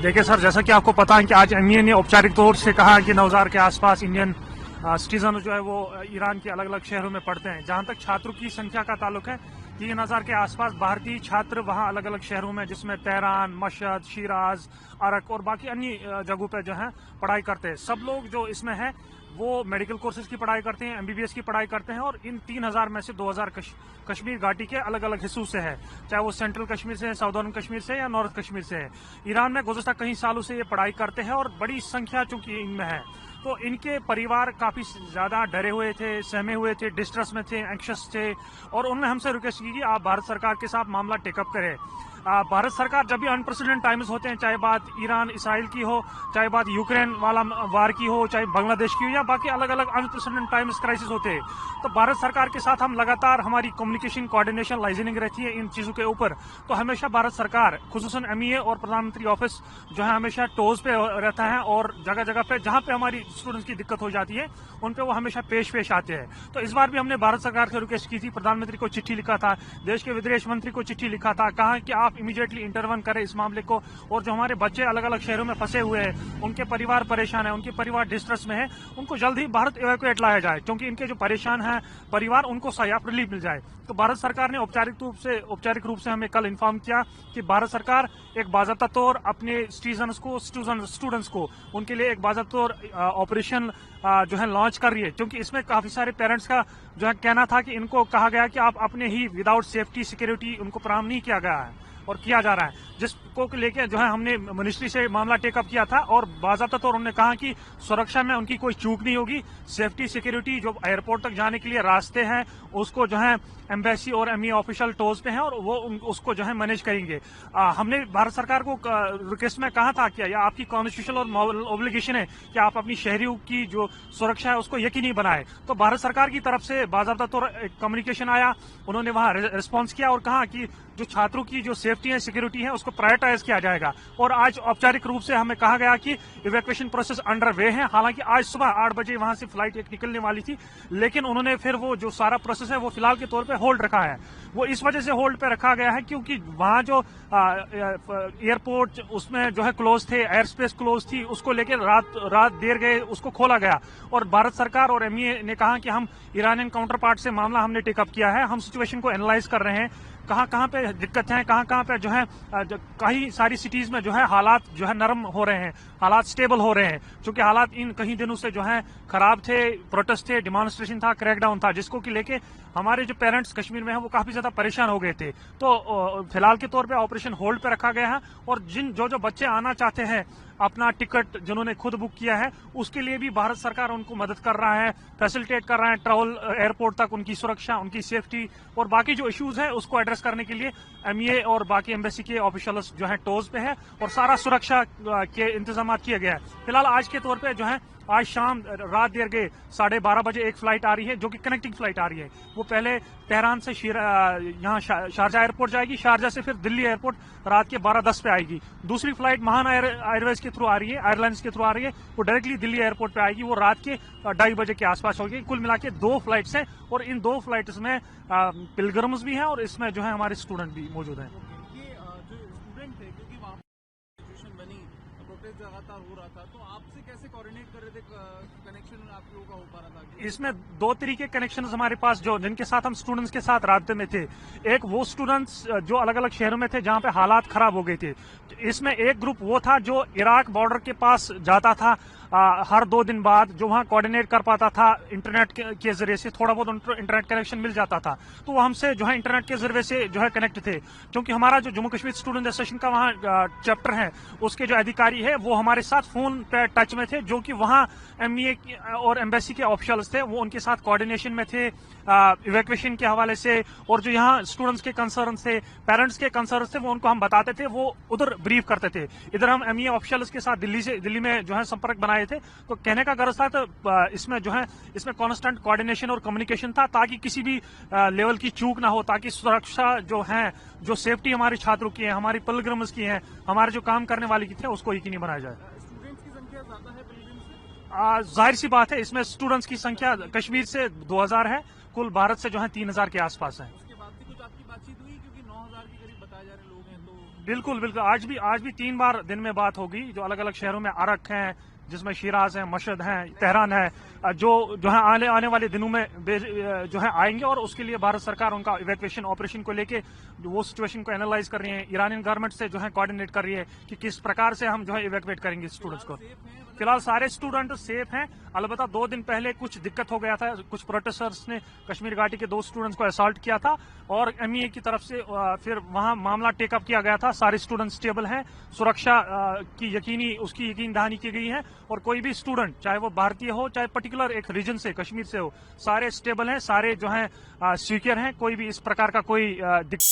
देखिए सर, जैसा कि आपको पता है कि आज एमईए ने औपचारिक तौर से कहा कि 9000 के आसपास इंडियन सिटीजन जो है वो ईरान के अलग अलग शहरों में पढ़ते हैं। जहां तक छात्रों की संख्या का ताल्लुक है, 3000 के आसपास भारतीय छात्र वहां अलग अलग शहरों में, जिसमें तेहरान, मशहद, शिराज, अरक और बाकी अन्य जगहों पर जो है पढ़ाई करते हैं। सब लोग जो इसमें है वो मेडिकल कोर्सेज की पढ़ाई करते हैं, एमबीबीएस की पढ़ाई करते हैं, और इन 3000 में से 2000 कश्मीर घाटी के अलग अलग हिस्सों से है, चाहे वो सेंट्रल कश्मीर से है, साउदर्न कश्मीर से या नॉर्थ कश्मीर से है। ईरान में गुज़श्ता कई सालों से ये पढ़ाई करते हैं और बड़ी संख्या चूंकि इनमें है, तो इनके परिवार काफी ज्यादा डरे हुए थे, सहमे हुए थे, डिस्ट्रेस में थे, एंक्शस थे, और उन्होंने हमसे रिक्वेस्ट की कि आप भारत सरकार के साथ मामला टेकअप करें। भारत सरकार जब भी अनप्रेसिडेंट टाइम्स होते हैं, चाहे बात ईरान इसराइल की हो, चाहे बात यूक्रेन वाला वार की हो, चाहे बांग्लादेश की हो, या बाकी अलग अलग अनप्रेसिडेंट टाइम्स क्राइसिस होते हैं, तो भारत सरकार के साथ हम लगातार हमारी कम्युनिकेशन, कोऑर्डिनेशन, लाइजनिंग रहती है इन चीजों के ऊपर। तो हमेशा भारत सरकार, खुसूसन एमईए और प्रधानमंत्री ऑफिस जो है हमेशा टोज पे रहता है, और जगह जगह पे जहां पे हमारी स्टूडेंट्स की दिक्कत हो जाती है उन पे वो हमेशा पेश आते हैं। तो इस बार भी हमने भारत सरकार से रिक्वेस्ट की थी, प्रधानमंत्री को चिट्ठी लिखा था, देश के विदेश मंत्री को चिट्ठी लिखा था, कहा कि आप इमीडिएटली इंटरवन करें इस मामले को, और जो हमारे बच्चे अलग अलग शहरों में फंसे हुए हैं, उनके परिवार परेशान है, उनके परिवार डिस्ट्रेस में है, उनको जल्द ही भारत इवैक्यूएट लाया जाए, क्योंकि इनके जो परेशान है परिवार, उनको सहायता रिलीफ मिल जाए। तो भारत सरकार ने औपचारिक रूप से हमें कल इन्फॉर्म किया कि भारत सरकार एक बाज़ाब्ता तौर अपने स्टूडेंट्स को उनके लिए एक बाज़ाब्ता तौर ऑपरेशन जो है लॉन्च कर रही है, क्योंकि इसमें काफी सारे पेरेंट्स का जो है कहना था कि इनको कहा गया कि आप अपने ही विदाउट सेफ्टी सिक्योरिटी उनको प्रदान नहीं किया गया है और किया जा रहा है, जिसको लेके जो है हमने मिनिस्ट्री से मामला टेकअप किया था, और बाज़ाब्ता तौर उन्होंने कहा कि सुरक्षा में उनकी कोई चूक नहीं होगी। सेफ्टी सिक्योरिटी जो एयरपोर्ट तक जाने के लिए रास्ते हैं उसको जो है एम्बेसी और एमईए ऑफिशियल टोज पे हैं, और वो उसको जो है मैनेज करेंगे। हमने भारत सरकार को रिक्वेस्ट में कहा था कि या आपकी कॉन्स्टिट्यूशनल और मॉरल ऑब्लिगेशन है कि आप अपनी शहरियों की जो सुरक्षा है उसको यकीनी बनाए। तो भारत सरकार की तरफ से बाज़ाब्ता तौर कम्युनिकेशन आया, उन्होंने वहां रिस्पॉन्स किया और कहा कि जो छात्रों की जो सेफ्टी है, सिक्योरिटी है, उसको प्रायोरिटाइज किया जाएगा। और आज औपचारिक रूप से हमें कहा गया कि इवैक्यूएशन प्रोसेस अंडर वे है। हालांकि आज सुबह 8 बजे वहां से फ्लाइट एक निकलने वाली थी, लेकिन उन्होंने फिर वो जो सारा प्रोसेस है वो फिलहाल के तौर पे होल्ड रखा है। वो इस वजह से होल्ड पे रखा गया है क्योंकि वहां जो एयरपोर्ट उसमें जो है क्लोज थे, एयर स्पेस क्लोज थी, उसको लेकर रात देर गए उसको खोला गया। और भारत सरकार और एमईए ने कहा कि हम ईरानियन काउंटर पार्ट से मामला हमने टेकअप किया है, हम सिचुएशन को एनालाइज कर रहे हैं, कहाँ पे दिक्कत है, कहाँ पे जो है कई सारी सिटीज में जो है हालात जो है नरम हो रहे हैं, हालात स्टेबल हो रहे हैं, क्योंकि हालात इन कई दिनों से जो है खराब थे, प्रोटेस्ट थे, डिमॉन्स्ट्रेशन था, क्रैकडाउन था, जिसको कि लेके हमारे जो पेरेंट्स कश्मीर में हैं वो काफी ज्यादा परेशान हो गए थे। तो फिलहाल के तौर पे ऑपरेशन होल्ड पे रखा गया है, और जो बच्चे आना चाहते हैं अपना टिकट जिन्होंने खुद बुक किया है उसके लिए भी भारत सरकार उनको मदद कर रहा है, फैसिलिटेट कर रहा है ट्रैवल एयरपोर्ट तक, उनकी सुरक्षा, उनकी सेफ्टी और बाकी जो इश्यूज है उसको एड्रेस करने के लिए एमईए और बाकी एम्बेसी के ऑफिशियल्स जो है टोज पे है, और सारा सुरक्षा के इंतजाम किया गया है। फिलहाल आज के तौर पे जो है आज शाम रात देर गए 12:30 बजे एक फ्लाइट आ रही है जो कि कनेक्टिंग फ्लाइट आ रही है। वो पहले तेहरान से यहाँ शारजा एयरपोर्ट जाएगी, शारजा से फिर दिल्ली एयरपोर्ट रात के 12:10 पे आएगी। दूसरी फ्लाइट महान एयरवेज के थ्रू आ रही है, एयरलाइंस के थ्रू आ रही है, वो डायरेक्टली दिल्ली एयरपोर्ट पे आएगी, वो रात के 2:30 बजे के आसपास होगी। कुल मिला के 2 फ्लाइट्स हैं, और इन 2 फ्लाइट्स में पिलग्रिम्स भी हैं और इसमें जो है हमारे स्टूडेंट भी मौजूद हैं। लगातार हो रहा था, तो आपसे कैसे कोऑर्डिनेट कर रहे थे, कनेक्शन आप लोगों का हो पा रहा था? इसमें 2 तरीके कनेक्शन हमारे पास जो जिनके साथ हम स्टूडेंट्स के साथ राब्ते में थे। एक वो स्टूडेंट्स जो अलग अलग शहरों में थे जहां पे हालात खराब हो गए थे, इसमें एक ग्रुप वो था जो इराक बॉर्डर के पास जाता था हर 2 दिन बाद, जो वहां कोऑर्डिनेट कर पाता था इंटरनेट के जरिए से, थोड़ा बहुत इंटरनेट कनेक्शन मिल जाता था, तो वो हमसे जो है इंटरनेट के जरिए से जो है कनेक्ट थे। क्योंकि हमारा जो जम्मू कश्मीर स्टूडेंट एसोसिएशन का वहाँ चैप्टर है, उसके जो अधिकारी है वो हमारे साथ फोन पे टच में थे, जो कि वहाँ एमईए और एम्बेसी के ऑफिशियल्स थे, वो उनके साथ कोऑर्डिनेशन में थे इवैक्यूएशन के हवाले से, और जो यहाँ स्टूडेंट्स के कंसर्न थे, पेरेंट्स के कंसर्न थे, वो उनको हम बताते थे, वो उधर ब्रीफ करते थे। इधर हम एमईए ऑफिशियल्स के साथ दिल्ली में जो है संपर्क बनाए थे। तो कहने का गर्ज था, तो इसमें जो है इसमें कांस्टेंट कोऑर्डिनेशन और कम्युनिकेशन था, ताकि किसी भी लेवल की चूक ना हो, ताकि सुरक्षा जो है, जो सेफ्टी हमारे छात्रों की है, हमारी पिलग्रिम्स की है, हमारे जो काम करने वाले की थे, उसको यकीनी बनाया जाए। स्टूडेंट्स की संख्या ज्यादा है पिलग्रिम्स से? जाहिर सी बात है, इसमें स्टूडेंट्स की संख्या कश्मीर से 2000 है, कुल भारत से जो है 3000 के आसपास है। उसके बाद से कुछ आपकी बातचीत हुई, क्योंकि 9000 के करीब बताए जा रहे लोग हैं, तो बिल्कुल बिल्कुल, आज भी 3 बार दिन में बात होगी, जो अलग अलग शहरों में अरक हैं, जिसमें शिराज है, मशहद है, तेहरान है, जो है आने वाले दिनों में जो है आएंगे, और उसके लिए भारत सरकार उनका इवैक्यूएशन ऑपरेशन को लेके वो सिचुएशन को एनालाइज कर रही है, ईरानियन गवर्नमेंट से जो है कोऑर्डिनेट कर रही है कि किस प्रकार से हम जो है इवैक्यूएट करेंगे स्टूडेंट्स को। फिलहाल सारे स्टूडेंट सेफ हैं। अलबत्ता 2 दिन पहले कुछ दिक्कत हो गया था, कुछ प्रोटेस्टर्स ने कश्मीर घाटी के 2 स्टूडेंट्स को असॉल्ट किया था, और एमईए की तरफ से फिर वहां मामला टेकअप किया गया था। सारे स्टूडेंट स्टेबल हैं, सुरक्षा की उसकी यकीन दहानी की गई है, और कोई भी स्टूडेंट चाहे वो भारतीय हो चाहे पर्टिकुलर एक रीजन से कश्मीर से हो, सारे स्टेबल हैं, सारे जो है सिक्योर हैं, कोई भी इस प्रकार का कोई दिक्कत